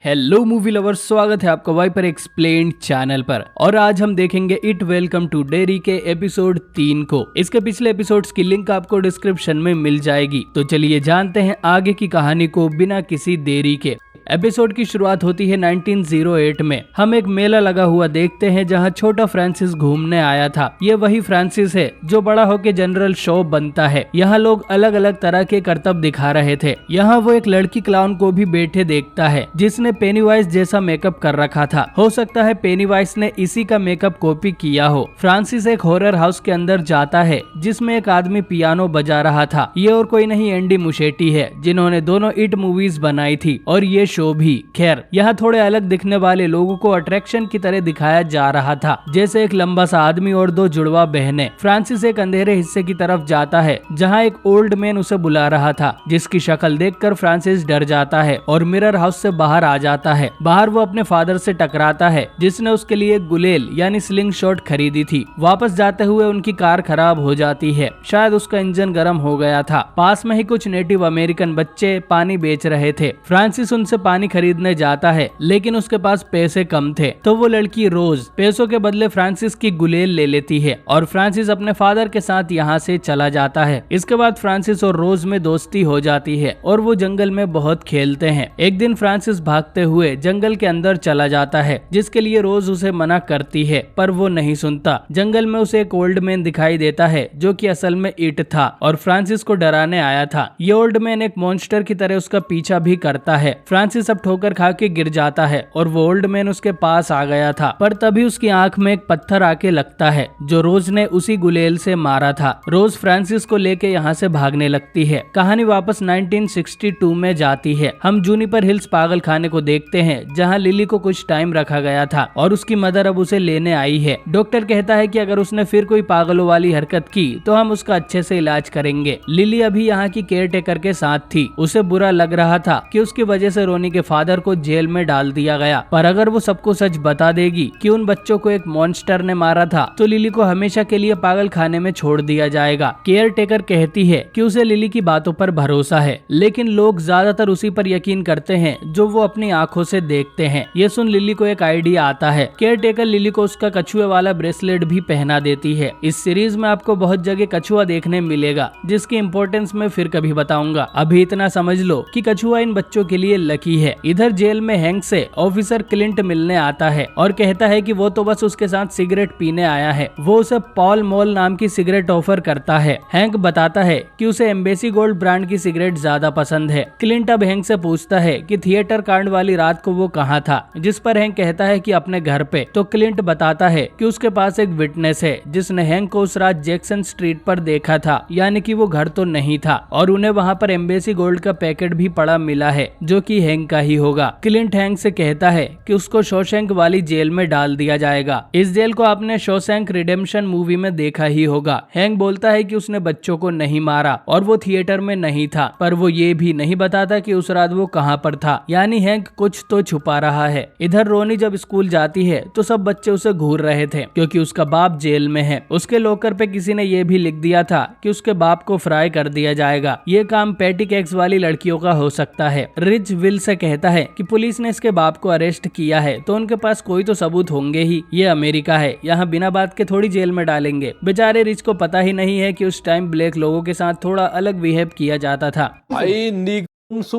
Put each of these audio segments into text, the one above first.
Hello movie lovers, स्वागत है आपका वाइपर एक्सप्लेन्ड चैनल पर। और आज हम देखेंगे इट वेलकम टू डेरी के एपिसोड 3 को। इसके पिछले एपिसोड्स की लिंक आपको डिस्क्रिप्शन में मिल जाएगी। तो चलिए जानते हैं आगे की कहानी को बिना किसी देरी के। एपिसोड की शुरुआत होती है 1908 में। हम एक मेला लगा हुआ देखते हैं जहां छोटा फ्रांसिस घूमने आया था। ये वही फ्रांसिस है जो बड़ा होके जनरल शो बनता है। यहाँ लोग अलग अलग तरह के करतब दिखा रहे थे। यहाँ वो एक लड़की क्लाउन को भी बैठे देखता है जिसने पेनीवाइज जैसा मेकअप कर रखा था। हो सकता है पेनीवाइज ने इसी का मेकअप कॉपी किया हो। फ्रांसिस एक हॉरर हाउस के अंदर जाता है जिसमें एक आदमी पियानो बजा रहा था। ये और कोई नहीं एंडी मुशेटी है जिन्होंने दोनों इट मूवीज बनाई थी और ये शो भी। खैर, यहाँ थोड़े अलग दिखने वाले लोगों को अट्रैक्शन की तरह दिखाया जा रहा था, जैसे एक लंबा सा आदमी और दो जुड़वा बहनें। फ्रांसिस एक अंधेरे हिस्से की तरफ जाता है जहाँ एक ओल्ड मैन उसे बुला रहा था, जिसकी शक्ल देखकर फ्रांसिस डर जाता है और मिरर हाउस से बाहर आ जाता है। बाहर वो अपने फादर से टकराता है जिसने उसके लिए गुलेल यानी स्लिंग शॉट खरीदी थी। वापस जाते हुए उनकी कार खराब हो जाती है, शायद उसका इंजन गर्म हो गया था। पास में ही कुछ नेटिव अमेरिकन बच्चे पानी बेच रहे थे। फ्रांसिस उनसे पानी खरीदने जाता है लेकिन उसके पास पैसे कम थे, तो वो लड़की रोज पैसों के बदले फ्रांसिस की गुलेल ले लेती है और फ्रांसिस अपने फादर के साथ यहाँ से चला जाता है। इसके बाद फ्रांसिस और रोज में दोस्ती हो जाती है और वो जंगल में बहुत खेलते हैं। एक दिन फ्रांसिस भागते हुए जंगल के अंदर चला जाता है जिसके लिए रोज उसे मना करती है, पर वो नहीं सुनता। जंगल में उसे एक ओल्ड मैन दिखाई देता है जो कि असल में इट था और फ्रांसिस को डराने आया था। ये ओल्ड मैन एक मॉन्स्टर की तरह उसका पीछा भी करता है। फ्रांसिस अब ठोकर खा के गिर जाता है और वो ओल्ड मैन उसके पास आ गया था, पर तभी उसकी आंख में एक पत्थर आके लगता है जो रोज ने उसी गुलेल से मारा था। रोज फ्रांसिस को लेके यहाँ से भागने लगती है। कहानी वापस 1962 में जाती है। हम जूनिपर हिल्स पागल खाने को देखते हैं जहाँ लिली को कुछ टाइम रखा गया था और उसकी मदर अब उसे लेने आई है। डॉक्टर कहता है कि अगर उसने फिर कोई पागलों वाली हरकत की तो हम उसका अच्छे से इलाज करेंगे। लिली अभी यहाँ की केयर टेकर के साथ थी। उसे बुरा लग रहा था कि उसकी वजह से रोनी के फादर को जेल में डाल दिया गया, पर अगर वो सबको सच बता देगी कि उन बच्चों को एक मॉन्स्टर ने मारा था तो लिली को हमेशा के लिए पागल खाने में छोड़ दिया जाएगा। केयर टेकर कहती है कि उसे लिली की बातों पर भरोसा है, लेकिन लोग ज्यादातर उसी पर यकीन करते हैं जो वो अपनी आंखों से देखते हैं। ये सुन लिली को एक आइडिया आता है। केयर टेकर लिली को उसका कछुए वाला ब्रेसलेट भी पहना देती है। इस सीरीज में आपको बहुत जगह कछुआ देखने मिलेगा जिसकी इम्पोर्टेंस मैं फिर कभी बताऊंगा। अभी इतना समझ लो कि कछुआ इन बच्चों के लिए लकी है। इधर जेल में हैंक से ऑफिसर क्लिंट मिलने आता है और कहता है कि वो तो बस उसके साथ सिगरेट पीने आया है। वो उसे पॉल मॉल नाम की सिगरेट ऑफर करता है। हैंक बताता है कि उसे एम्बेसी गोल्ड ब्रांड की सिगरेट ज्यादा पसंद है। क्लिंट अब हैंक से पूछता है कि थिएटर कांड वाली रात को वो कहाँ था, जिस पर हैंक कहता है कि अपने घर पे। तो क्लिंट बताता है कि उसके पास एक विटनेस है जिसने हैंक को उस रात जैक्सन स्ट्रीट पर देखा था, यानी कि वो घर तो नहीं था और उन्हें वहाँ पर एम्बेसी गोल्ड का पैकेट भी पड़ा मिला है जो कि हैंक का ही होगा। क्लिंट हैंक से कहता है कि उसको शॉशैंक वाली जेल में डाल दिया जाएगा। इस जेल को आपने शॉशैंक रिडेम्पशन मूवी में देखा ही होगा। हैंक बोलता है कि उसने बच्चों को नहीं मारा और वो थिएटर में नहीं था, पर वो ये भी नहीं बताता कि उस रात वो कहाँ पर था, यानी हैंक कुछ तो छुपा रहा है। इधर रोनी जब स्कूल जाती है तो सब बच्चे उसे घूर रहे थे क्योंकि उसका बाप जेल में है। उसके लॉकर पे किसी ने ये भी लिख दिया था कि उसके बाप को फ्राई कर दिया जाएगा। ये काम पैटी केक्स वाली लड़कियों का हो सकता है। रिच विल से कहता है कि पुलिस ने इसके बाप को अरेस्ट किया है तो उनके पास कोई तो सबूत होंगे ही। ये अमेरिका है, यहाँ बिना बात के थोड़ी जेल में डालेंगे। बेचारे रिच को पता ही नहीं है कि उस टाइम ब्लैक लोगों के साथ थोड़ा अलग बिहेव किया जाता था।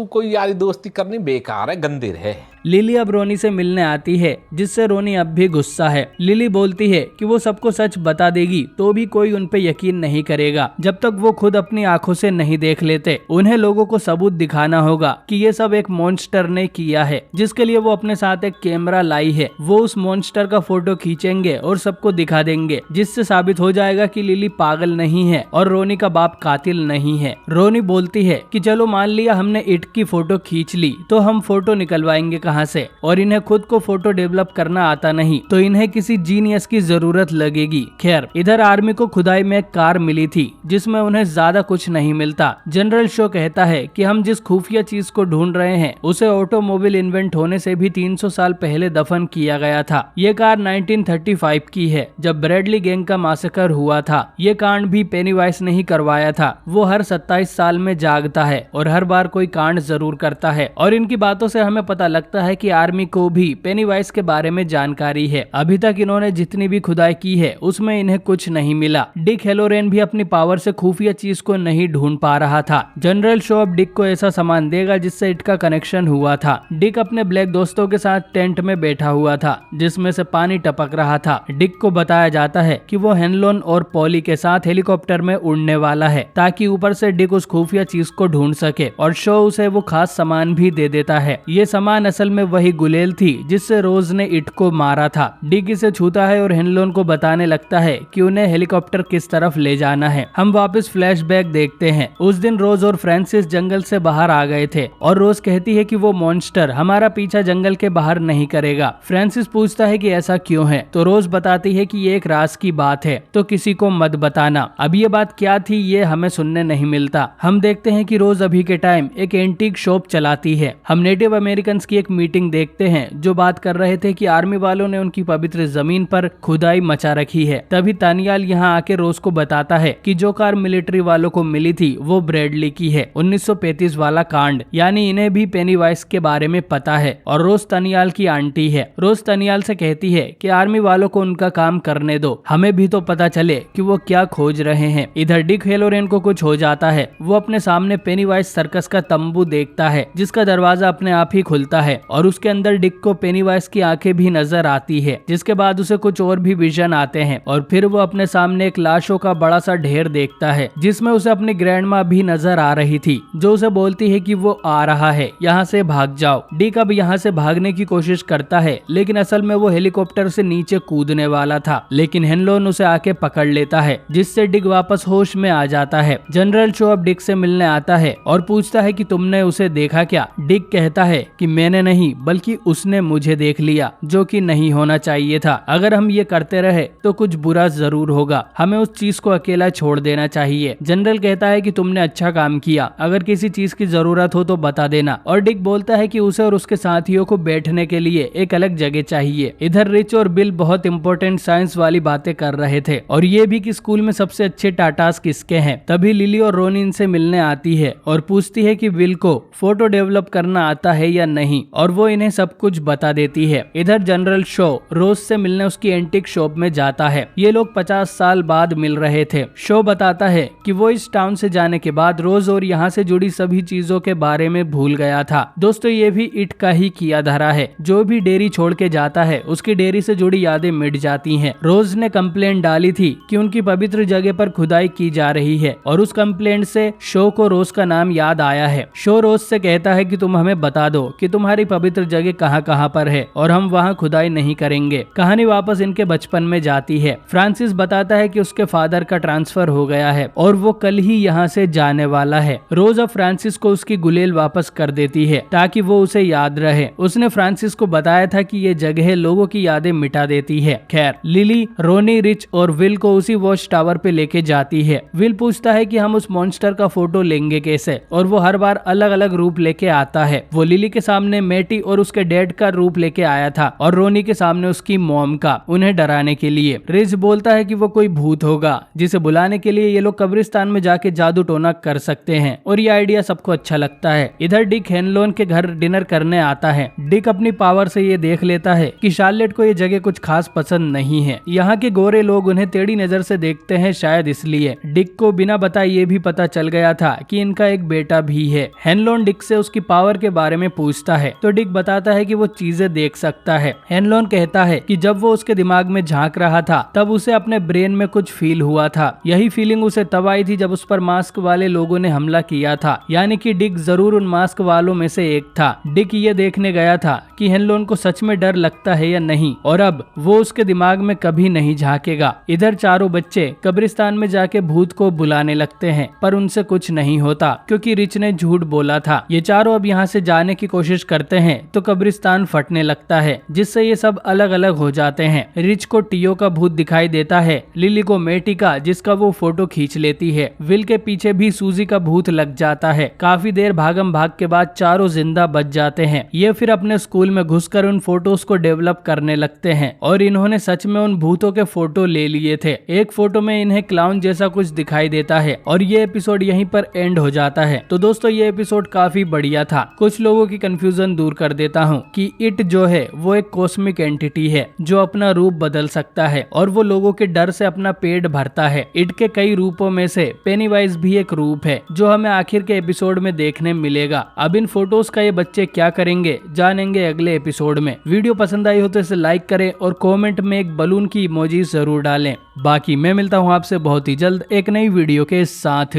कोई यारी दोस्ती करनी बेकार है, गंदे है। लिली अब रोनी से मिलने आती है जिससे रोनी अब भी गुस्सा है। लिली बोलती है कि वो सबको सच बता देगी तो भी कोई उन पे यकीन नहीं करेगा जब तक वो खुद अपनी आंखों से नहीं देख लेते। उन्हें लोगों को सबूत दिखाना होगा कि ये सब एक मॉन्स्टर ने किया है, जिसके लिए वो अपने साथ एक कैमरा लाई है। वो उस मॉन्स्टर का फोटो खींचेंगे और सबको दिखा देंगे, जिससे साबित हो जाएगा कि लिली पागल नहीं है और रोनी का बाप कातिल नहीं है। रोनी बोलती है कि चलो मान लिया हमने इट की फोटो खींच ली तो हम फोटो निकलवाएंगे कहाँ से, और इन्हें खुद को फोटो डेवलप करना आता नहीं तो इन्हें किसी जीनियस की जरूरत लगेगी। खैर, इधर आर्मी को खुदाई में एक कार मिली थी जिसमें उन्हें ज्यादा कुछ नहीं मिलता। जनरल शो कहता है कि हम जिस खुफिया चीज को ढूंढ रहे हैं उसे ऑटोमोबाइल इन्वेंट होने से भी 300 साल पहले दफन किया गया था। ये कार 1935 की है जब ब्रैडली गैंग का मासकर हुआ था। ये कांड भी पेनीवाइज ने ही करवाया था। वो हर 27 साल में जागता है और हर बार कोई कोई कांड जरूर करता है और इनकी बातों से हमें पता लगता है कि आर्मी को भी पेनीवाइज के बारे में जानकारी है। अभी तक इन्होंने जितनी भी खुदाई की है उसमें इन्हें कुछ नहीं मिला। डिक हेलोरेन भी अपनी पावर से खुफिया चीज को नहीं ढूंढ पा रहा था। जनरल शो अब डिक को ऐसा सामान देगा जिससे इट का कनेक्शन हुआ था। डिक अपने ब्लैक दोस्तों के साथ टेंट में बैठा हुआ था जिसमें से पानी टपक रहा था। डिक को बताया जाता है कि वो हेनलोन और पॉली के साथ हेलीकॉप्टर में उड़ने वाला है ताकि ऊपर से डिक उस खुफिया चीज को ढूंढ सके और शो उसे वो खास सामान भी दे देता है। ये सामान असल में वही गुलेल थी जिससे रोज ने इट को मारा था। डिक इसे छूता है और हेनलोन को बताने लगता है कि उन्हें हेलीकॉप्टर किस तरफ ले जाना है। हम वापस फ्लैशबैक देखते हैं। उस दिन रोज और फ्रांसिस जंगल से बाहर आ गए थे और रोज कहती है कि वो मॉन्स्टर हमारा पीछा जंगल के बाहर नहीं करेगा। फ्रांसिस पूछता है कि ऐसा क्यों है तो रोज बताती है कि ये एक राज की बात है तो किसी को मत बताना। अब ये बात क्या थी ये हमें सुनने नहीं मिलता। हम देखते हैं कि रोज अभी के टाइम एक एंटीक शॉप चलाती है। हम नेटिव अमेरिकन की एक मीटिंग देखते हैं जो बात कर रहे थे कि आर्मी वालों ने उनकी पवित्र जमीन पर खुदाई मचा रखी है। तभी तानियाल यहाँ आके रोज को बताता है कि जो कार मिलिट्री वालों को मिली थी वो ब्रेडली की है। 1935 वाला कांड, यानी इन्हें भी पेनीवाइज के बारे में पता है और रोज तानियाल की आंटी है। रोज तानियाल से कहती है कि आर्मी वालों को उनका काम करने दो, हमें भी तो पता चले कि वो क्या खोज रहे हैं। इधर डिक हेलोरेन को कुछ हो जाता है। वो अपने सामने पेनीवाइज सर्कस का तंबू देखता है जिसका दरवाजा अपने आप ही खुलता है और उसके अंदर डिक को पेनीवाइज की आंखें भी नजर आती है। जिसके बाद उसे कुछ और भी विजन आते हैं और फिर वो अपने सामने एक लाशों का बड़ा सा ढेर देखता है जिसमें उसे अपनी ग्रैंडमा भी नजर आ रही थी जो उसे बोलती है कि वो आ रहा है, यहाँ से भाग जाओ। डिक अब यहाँ से भागने की कोशिश करता है लेकिन असल में वो हेलीकॉप्टर से नीचे कूदने वाला था, लेकिन हेनलोन उसे आके पकड़ लेता है जिससे डिक वापस होश में आ जाता है। जनरल शो अब डिक से मिलने आता है और पूछता है कि तुमने उसे देखा क्या। डिक कहता है कि मैंने नहीं बल्कि उसने मुझे देख लिया, जो कि नहीं होना चाहिए था। अगर हम ये करते रहे तो कुछ बुरा जरूर होगा, हमें उस चीज को अकेला छोड़ देना चाहिए। जनरल कहता है कि तुमने अच्छा काम किया, अगर किसी चीज की जरूरत हो तो बता देना। और डिक बोलता है कि उसे और उसके साथियों को बैठने के लिए एक अलग जगह चाहिए। इधर रिच और बिल बहुत इंपॉर्टेंट साइंस वाली बातें कर रहे थे और ये भी कि स्कूल में सबसे अच्छे टाटास किसके हैं। तभी लिली और रोनी इनसे मिलने आती है और पूछती है कि विल को फोटो डेवलप करना आता है या नहीं और वो इन्हें सब कुछ बता देती है। इधर जनरल शो रोज से मिलने उसकी एंटीक शॉप में जाता है। ये लोग 50 साल बाद मिल रहे थे। शो बताता है कि वो इस टाउन से जाने के बाद रोज और यहाँ से जुड़ी सभी चीजों के बारे में भूल गया था। दोस्तों ये भी इट का ही किया धरा है। जो भी डेयरी छोड़ के जाता है उसकी डेयरी से जुड़ी यादें मिट जाती हैं। रोज ने कंप्लेंट डाली थी कि उनकी पवित्र जगह पर खुदाई की जा रही है और उस कंप्लेंट से शो को रोज का नाम याद आया है। शो रोज से कहता है कि तुम हमें बता दो कि तुम्हारी पवित्र जगह कहाँ कहाँ पर है और हम वहाँ खुदाई नहीं करेंगे। कहानी वापस इनके बचपन में जाती है। फ्रांसिस बताता है कि उसके फादर का ट्रांसफर हो गया है और वो कल ही यहाँ से जाने वाला है। रोज अब फ्रांसिस को उसकी गुलेल वापस कर देती है ताकि वो उसे याद रहे। उसने फ्रांसिस को बताया था कि ये जगह लोगों की यादें मिटा देती है। खैर लिली, रोनी, रिच और विल को उसी वॉच टावर पे लेके जाती है। विल पूछता है कि हम उस मॉन्स्टर का फोटो लेंगे कैसे और वो हर बार अलग अलग रूप लेके आता है। वो लिली के सामने मेटी और उसके डैड का रूप लेके आया था और रोनी के सामने उसकी मॉम का, उन्हें डराने के लिए। रिच बोलता है कि वो कोई भूत होगा जिसे बुलाने के लिए ये लोग कब्रिस्तान में जाके जादू टोना कर सकते हैं और ये आइडिया सबको अच्छा लगता है। इधर डिक हेनलोन के घर डिनर करने आता है। डिक अपनी पावर से ये देख लेता है कि शार्लेट को ये जगह कुछ खास पसंद नहीं है। यहाँ के गोरे लोग उन्हें टेढ़ी नजर से देखते हैं, शायद इसलिए। डिक को बिना बताए ये भी पता चल गया था कि इनका एक बेटा भी है। हेनलोन डिक से उसकी पावर के बारे में पूछता है तो डिक बताता है कि वो चीजें देख सकता है। हेनलोन कहता है कि जब वो उसके दिमाग में झांक रहा था तब उसे अपने ब्रेन में कुछ फील हुआ था। यही फीलिंग उसे तब आई थी जब उस पर मास्क वाले लोगों ने हमला किया था, यानी कि डिक जरूर उन मास्क वालों में से एक था। डिक ये देखने गया था कि हेनलोन को सच में डर लगता है या नहीं और अब वो उसके दिमाग में कभी नहीं झांकेगा। इधर चारों बच्चे कब्रिस्तान में जाके भूत को बुलाने लगते हैं पर उनसे कुछ नहीं होता क्योंकि रिच ने झूठ बोला था। ये चारों अब यहाँ से जाने की कोशिश करते हैं तो कब्रिस्तान फटने लगता है जिससे ये सब अलग अलग हो जाते हैं। रिच को टियो का भूत दिखाई देता है, लिली को मेटी का जिसका वो फोटो खींच लेती है। विल के पीछे भी सूजी का भूत लग जाता है। काफी देर भागम भाग के बाद चारों जिंदा बच जाते हैं। ये फिर अपने स्कूल में घुसकर उन फोटोज को डेवलप करने लगते हैं और इन्होंने सच में उन भूतों के फोटो ले लिए थे। एक फोटो में इन्हें क्लाउन जैसा कुछ दिखाई देता है और ये एपिसोड यहीं पर एंड हो जाता है। तो दोस्तों ये एपिसोड काफी बढ़िया था। कुछ लोगों की कंफ्यूजन दूर कर देता हूँ कि इट जो है वो एक कॉस्मिक एंटिटी है जो अपना रूप बदल सकता है और वो लोगों के डर से अपना पेट भरता है। इट के कई रूपों में से पेनीवाइज भी एक रूप है जो हमें आखिर के एपिसोड में देखने मिलेगा। अब इन फोटोज का ये बच्चे क्या करेंगे जानेंगे अगले एपिसोड में। वीडियो पसंद आई हो तो इसे लाइक करें और कमेंट में एक बलून की इमोजी जरूर डालें। बाकी मैं मिलता हूँ आपसे बहुत ही जल्द एक नई वीडियो के साथ।